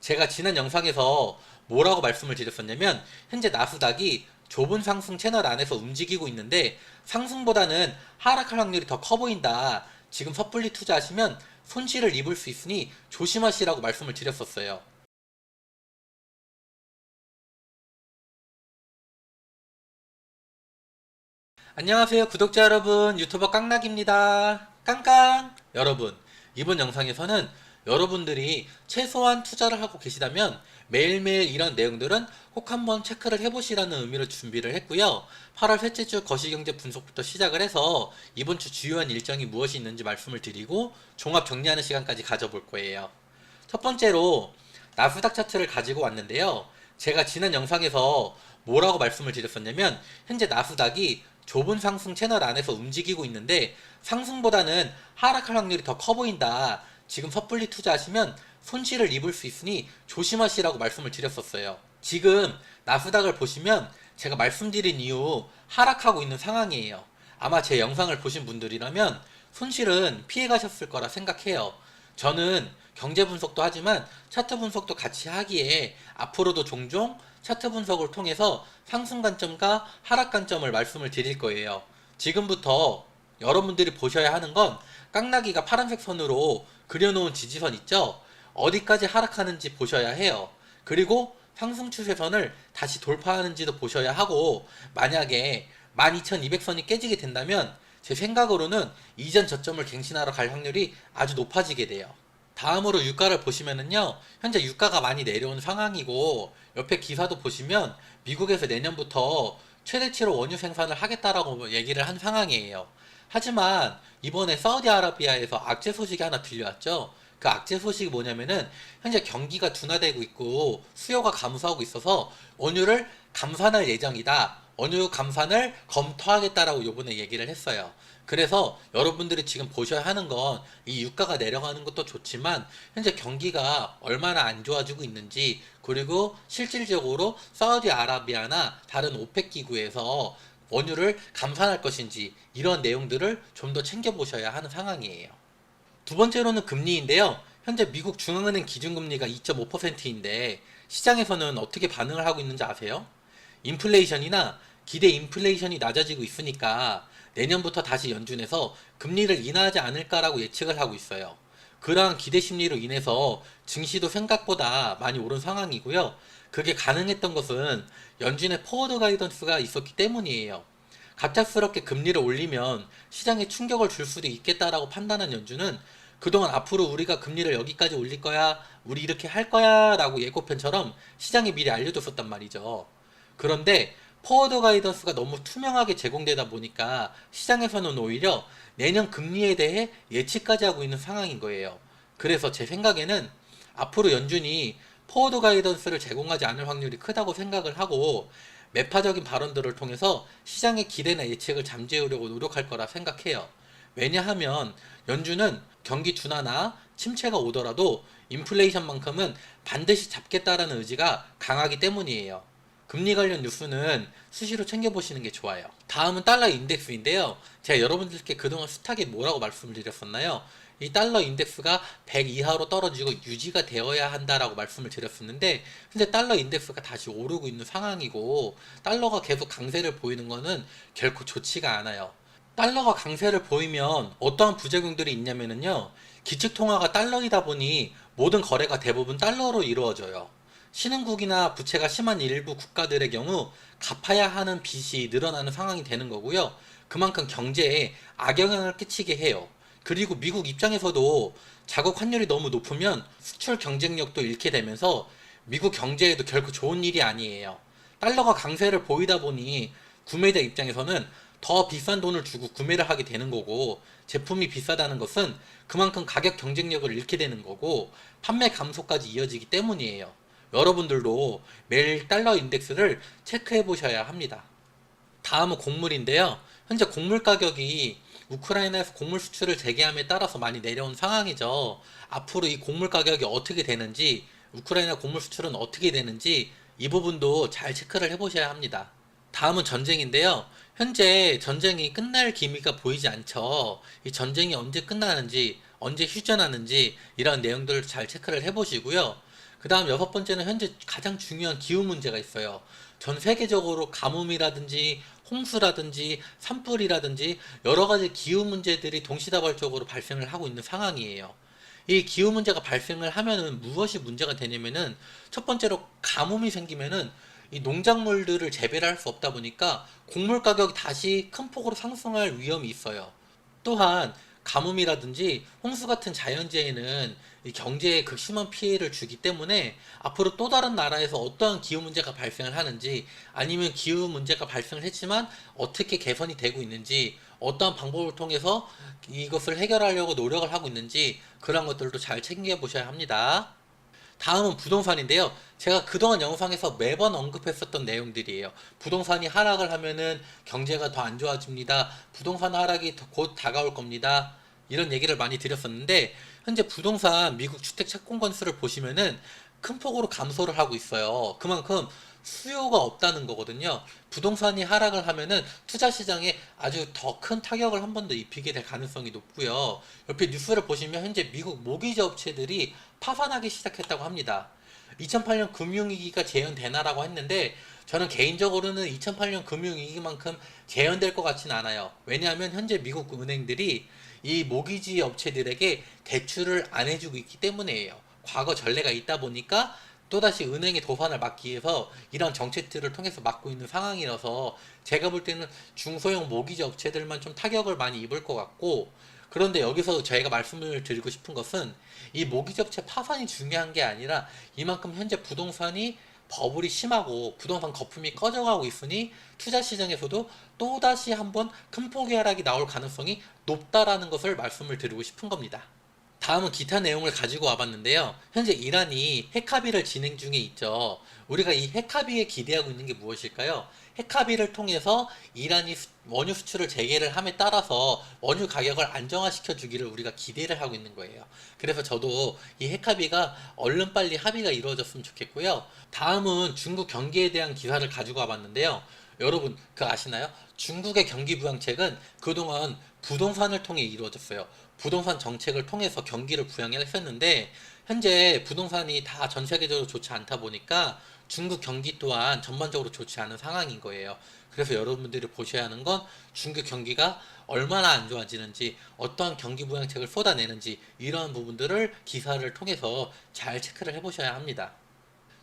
제가 지난 영상에서 뭐라고 말씀을 드렸었냐면 현재 나스닥이 좁은 상승 채널 안에서 움직이고 있는데 상승보다는 하락할 확률이 더 커 보인다. 지금 섣불리 투자하시면 손실을 입을 수 있으니 조심하시라고 말씀을 드렸었어요. 안녕하세요 구독자 여러분, 유튜버 깡락입니다. 깡깡. 여러분, 이번 영상에서는 여러분들이 최소한 투자를 하고 계시다면 매일매일 이런 내용들은 꼭 한번 체크를 해보시라는 의미로 준비를 했고요. 8월 셋째 주 거시경제 분석부터 시작을 해서 이번 주 주요한 일정이 무엇이 있는지 말씀을 드리고 종합 정리하는 시간까지 가져볼 거예요. 첫 번째로 나스닥 차트를 가지고 왔는데요. 제가 지난 영상에서 뭐라고 말씀을 드렸었냐면 현재 나스닥이 좁은 상승 채널 안에서 움직이고 있는데 상승보다는 하락할 확률이 더 커 보인다. 지금 섣불리 투자하시면 손실을 입을 수 있으니 조심하시라고 말씀을 드렸었어요. 지금 나스닥을 보시면 제가 말씀드린 이후 하락하고 있는 상황이에요. 아마 제 영상을 보신 분들이라면 손실은 피해 가셨을 거라 생각해요. 저는 경제 분석도 하지만 차트 분석도 같이 하기에 앞으로도 종종 차트 분석을 통해서 상승 관점과 하락 관점을 말씀을 드릴 거예요. 지금부터 여러분들이 보셔야 하는 건 깡나기가 파란색 선으로 그려놓은 지지선 있죠? 어디까지 하락하는지 보셔야 해요. 그리고 상승 추세선을 다시 돌파하는지도 보셔야 하고, 만약에 12,200선이 깨지게 된다면 제 생각으로는 이전 저점을 갱신하러 갈 확률이 아주 높아지게 돼요. 다음으로 유가를 보시면은요, 현재 유가가 많이 내려온 상황이고, 옆에 기사도 보시면 미국에서 내년부터 최대치로 원유 생산을 하겠다라고 얘기를 한 상황이에요. 하지만 이번에 사우디아라비아에서 악재 소식이 하나 들려왔죠. 그 악재 소식이 뭐냐면은 현재 경기가 둔화되고 있고 수요가 감소하고 있어서 원유를 감산할 예정이다. 원유 감산을 검토하겠다라고 요번에 얘기를 했어요. 그래서 여러분들이 지금 보셔야 하는 건 이 유가가 내려가는 것도 좋지만 현재 경기가 얼마나 안 좋아지고 있는지, 그리고 실질적으로 사우디아라비아나 다른 오펙 기구에서 원유를 감산할 것인지, 이런 내용들을 좀 더 챙겨보셔야 하는 상황이에요. 두 번째로는 금리인데요. 현재 미국 중앙은행 기준금리가 2.5%인데 시장에서는 어떻게 반응을 하고 있는지 아세요? 인플레이션이나 기대 인플레이션이 낮아지고 있으니까 내년부터 다시 연준에서 금리를 인하하지 않을까라고 예측을 하고 있어요. 그러한 기대 심리로 인해서 증시도 생각보다 많이 오른 상황이고요. 그게 가능했던 것은 연준의 포워드 가이던스가 있었기 때문이에요. 갑작스럽게 금리를 올리면 시장에 충격을 줄 수도 있겠다라고 판단한 연준은 그동안 앞으로 우리가 금리를 여기까지 올릴 거야, 우리 이렇게 할 거야 라고 예고편처럼 시장에 미리 알려줬었단 말이죠. 그런데 포워드 가이던스가 너무 투명하게 제공되다 보니까 시장에서는 오히려 내년 금리에 대해 예측까지 하고 있는 상황인 거예요. 그래서 제 생각에는 앞으로 연준이 포워드 가이던스를 제공하지 않을 확률이 크다고 생각을 하고, 매파적인 발언들을 통해서 시장의 기대나 예측을 잠재우려고 노력할 거라 생각해요. 왜냐하면 연준은 경기 둔화나 침체가 오더라도 인플레이션만큼은 반드시 잡겠다라는 의지가 강하기 때문이에요. 금리 관련 뉴스는 수시로 챙겨보시는 게 좋아요. 다음은 달러 인덱스인데요. 제가 여러분들께 그동안 숱하게 뭐라고 말씀을 드렸었나요? 이 달러 인덱스가 100 이하로 떨어지고 유지가 되어야 한다라고 말씀을 드렸었는데 현재 달러 인덱스가 다시 오르고 있는 상황이고, 달러가 계속 강세를 보이는 거는 결코 좋지가 않아요. 달러가 강세를 보이면 어떠한 부작용들이 있냐면요, 기축통화가 달러이다 보니 모든 거래가 대부분 달러로 이루어져요. 신흥국이나 부채가 심한 일부 국가들의 경우 갚아야 하는 빚이 늘어나는 상황이 되는 거고요. 그만큼 경제에 악영향을 끼치게 해요. 그리고 미국 입장에서도 자국 환율이 너무 높으면 수출 경쟁력도 잃게 되면서 미국 경제에도 결코 좋은 일이 아니에요. 달러가 강세를 보이다 보니 구매자 입장에서는 더 비싼 돈을 주고 구매를 하게 되는 거고, 제품이 비싸다는 것은 그만큼 가격 경쟁력을 잃게 되는 거고, 판매 감소까지 이어지기 때문이에요. 여러분들도 매일 달러 인덱스를 체크해 보셔야 합니다. 다음은 곡물인데요. 현재 곡물 가격이 우크라이나에서 곡물 수출을 재개함에 따라서 많이 내려온 상황이죠. 앞으로 이 곡물 가격이 어떻게 되는지, 우크라이나 곡물 수출은 어떻게 되는지 이 부분도 잘 체크를 해보셔야 합니다. 다음은 전쟁인데요. 현재 전쟁이 끝날 기미가 보이지 않죠. 이 전쟁이 언제 끝나는지, 언제 휴전하는지 이런 내용들을 잘 체크를 해보시고요. 그 다음 여섯 번째는 현재 가장 중요한 기후 문제가 있어요. 전 세계적으로 가뭄이라든지 홍수라든지 산불이라든지 여러 가지 기후 문제들이 동시다발적으로 발생을 하고 있는 상황이에요. 이 기후 문제가 발생을 하면은 무엇이 문제가 되냐면은 첫 번째로 가뭄이 생기면은 이 농작물들을 재배를 할 수 없다 보니까 곡물 가격이 다시 큰 폭으로 상승할 위험이 있어요. 또한 가뭄이라든지 홍수 같은 자연재해는 이 경제에 극심한 피해를 주기 때문에 앞으로 또 다른 나라에서 어떠한 기후 문제가 발생을 하는지 아니면 기후 문제가 발생을 했지만 어떻게 개선이 되고 있는지 어떠한 방법을 통해서 이것을 해결하려고 노력을 하고 있는지 그런 것들도 잘 챙겨 보셔야 합니다. 다음은 부동산인데요. 제가 그동안 영상에서 매번 언급했었던 내용들이에요. 부동산이 하락을 하면은 경제가 더 안 좋아집니다. 부동산 하락이 곧 다가올 겁니다. 이런 얘기를 많이 드렸었는데 현재 부동산 미국 주택 착공 건수를 보시면은 큰 폭으로 감소를 하고 있어요. 그만큼 수요가 없다는 거거든요. 부동산이 하락을 하면은 투자 시장에 아주 더 큰 타격을 한 번 더 입히게 될 가능성이 높고요. 옆에 뉴스를 보시면 현재 미국 모기지 업체들이 파산하기 시작했다고 합니다. 2008년 금융위기가 재현되나라고 했는데 저는 개인적으로는 2008년 금융위기만큼 재현될 것 같지는 않아요. 왜냐하면 현재 미국 은행들이 이 모기지 업체들에게 대출을 안 해주고 있기 때문이에요. 과거 전례가 있다 보니까 또다시 은행의 도산을 막기 위해서 이런 정책들을 통해서 막고 있는 상황이라서 제가 볼 때는 중소형 모기지 업체들만 좀 타격을 많이 입을 것 같고, 그런데 여기서 저희가 말씀을 드리고 싶은 것은 이 모기지 업체 파산이 중요한 게 아니라 이만큼 현재 부동산이 버블이 심하고 부동산 거품이 꺼져가고 있으니 투자 시장에서도 또다시 한번 큰 폭의 하락이 나올 가능성이 높다라는 것을 말씀을 드리고 싶은 겁니다. 다음은 기타 내용을 가지고 와봤는데요. 현재 이란이 핵합의를 진행 중에 있죠. 우리가 이 핵합의에 기대하고 있는 게 무엇일까요? 핵합의를 통해서 이란이 원유 수출을 재개를 함에 따라서 원유 가격을 안정화시켜 주기를 우리가 기대를 하고 있는 거예요. 그래서 저도 이 핵합의가 얼른 빨리 합의가 이루어졌으면 좋겠고요. 다음은 중국 경기에 대한 기사를 가지고 와봤는데요. 여러분 그거 아시나요? 중국의 경기 부양책은 그동안 부동산을 통해 이루어졌어요. 부동산 정책을 통해서 경기를 부양했었는데 현재 부동산이 다 전 세계적으로 좋지 않다 보니까 중국 경기 또한 전반적으로 좋지 않은 상황인 거예요. 그래서 여러분들이 보셔야 하는 건 중국 경기가 얼마나 안 좋아지는지 어떠한 경기 부양책을 쏟아내는지 이러한 부분들을 기사를 통해서 잘 체크를 해보셔야 합니다.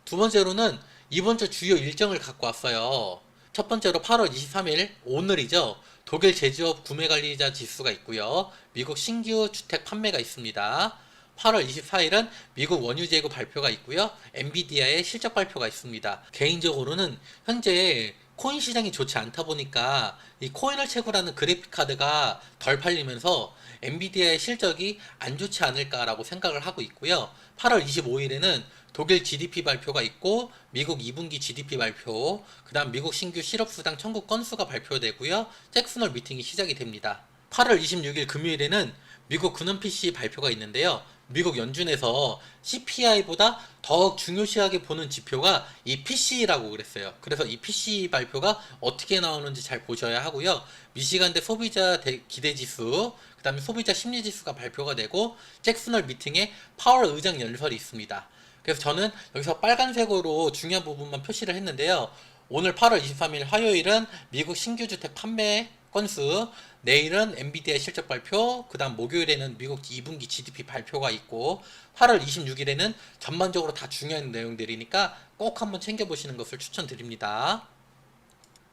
두 번째로는 이번 주 주요 일정을 갖고 왔어요. 첫 번째로 8월 23일 오늘이죠. 독일 제조업 구매관리자 지수가 있고요. 미국 신규 주택 판매가 있습니다. 8월 24일은 미국 원유 재고 발표가 있고요. 엔비디아의 실적 발표가 있습니다. 개인적으로는 현재 코인 시장이 좋지 않다 보니까 이 코인을 채굴하는 그래픽 카드가 덜 팔리면서 엔비디아의 실적이 안 좋지 않을까라고 생각을 하고 있고요. 8월 25일에는 독일 GDP 발표가 있고 미국 2분기 GDP 발표, 그 다음 미국 신규 실업수당 청구 건수가 발표되고요. 잭슨홀 미팅이 시작이 됩니다. 8월 26일 금요일에는 미국 근원 PC 발표가 있는데요. 미국 연준에서 CPI보다 더욱 중요시하게 보는 지표가 이 PC라고 그랬어요. 그래서 이 PC 발표가 어떻게 나오는지 잘 보셔야 하고요. 미시간대 소비자 기대지수, 그 다음에 소비자 심리지수가 발표가 되고 잭슨홀 미팅에 파월 의장 연설이 있습니다. 그래서 저는 여기서 빨간색으로 중요한 부분만 표시를 했는데요. 오늘 8월 23일 화요일은 미국 신규 주택 판매 건수, 내일은 엔비디아 실적 발표, 그 다음 목요일에는 미국 2분기 GDP 발표가 있고 8월 26일에는 전반적으로 다 중요한 내용들이니까 꼭 한번 챙겨보시는 것을 추천드립니다.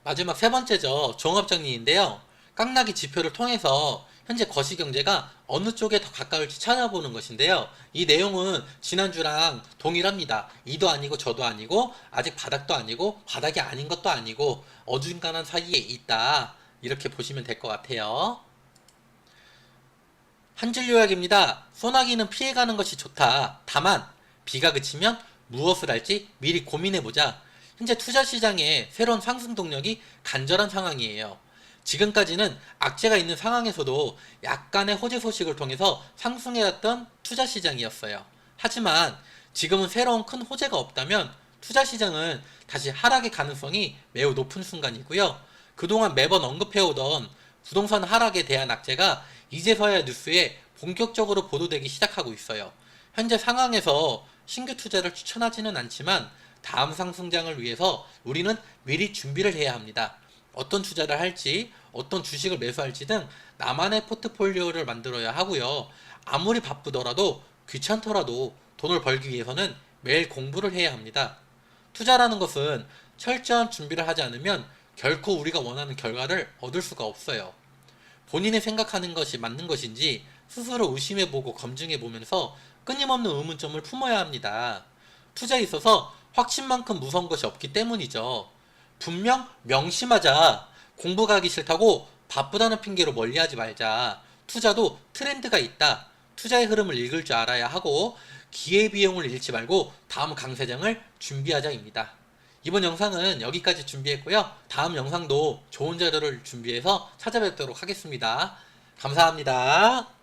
마지막 세 번째죠. 종합정리인데요. 깡나기 지표를 통해서 현재 거시경제가 어느 쪽에 더 가까울지 찾아보는 것인데요. 이 내용은 지난주랑 동일합니다. 이도 아니고 저도 아니고 아직 바닥도 아니고 바닥이 아닌 것도 아니고 어중간한 사이에 있다. 이렇게 보시면 될 것 같아요. 한 줄 요약입니다. 소나기는 피해가는 것이 좋다. 다만 비가 그치면 무엇을 할지 미리 고민해보자. 현재 투자시장에 새로운 상승 동력이 간절한 상황이에요. 지금까지는 악재가 있는 상황에서도 약간의 호재 소식을 통해서 상승해왔던 투자시장이었어요. 하지만 지금은 새로운 큰 호재가 없다면 투자시장은 다시 하락의 가능성이 매우 높은 순간이고요. 그동안 매번 언급해오던 부동산 하락에 대한 악재가 이제서야 뉴스에 본격적으로 보도되기 시작하고 있어요. 현재 상황에서 신규 투자를 추천하지는 않지만 다음 상승장을 위해서 우리는 미리 준비를 해야 합니다. 어떤 투자를 할지, 어떤 주식을 매수할지 등 나만의 포트폴리오를 만들어야 하고요. 아무리 바쁘더라도 귀찮더라도 돈을 벌기 위해서는 매일 공부를 해야 합니다. 투자라는 것은 철저한 준비를 하지 않으면 결코 우리가 원하는 결과를 얻을 수가 없어요. 본인이 생각하는 것이 맞는 것인지 스스로 의심해보고 검증해보면서 끊임없는 의문점을 품어야 합니다. 투자에 있어서 확신만큼 무서운 것이 없기 때문이죠. 분명 명심하자. 공부 가기 싫다고 바쁘다는 핑계로 멀리하지 말자. 투자도 트렌드가 있다. 투자의 흐름을 읽을 줄 알아야 하고 기회비용을 잃지 말고 다음 강세장을 준비하자입니다. 이번 영상은 여기까지 준비했고요. 다음 영상도 좋은 자료를 준비해서 찾아뵙도록 하겠습니다. 감사합니다.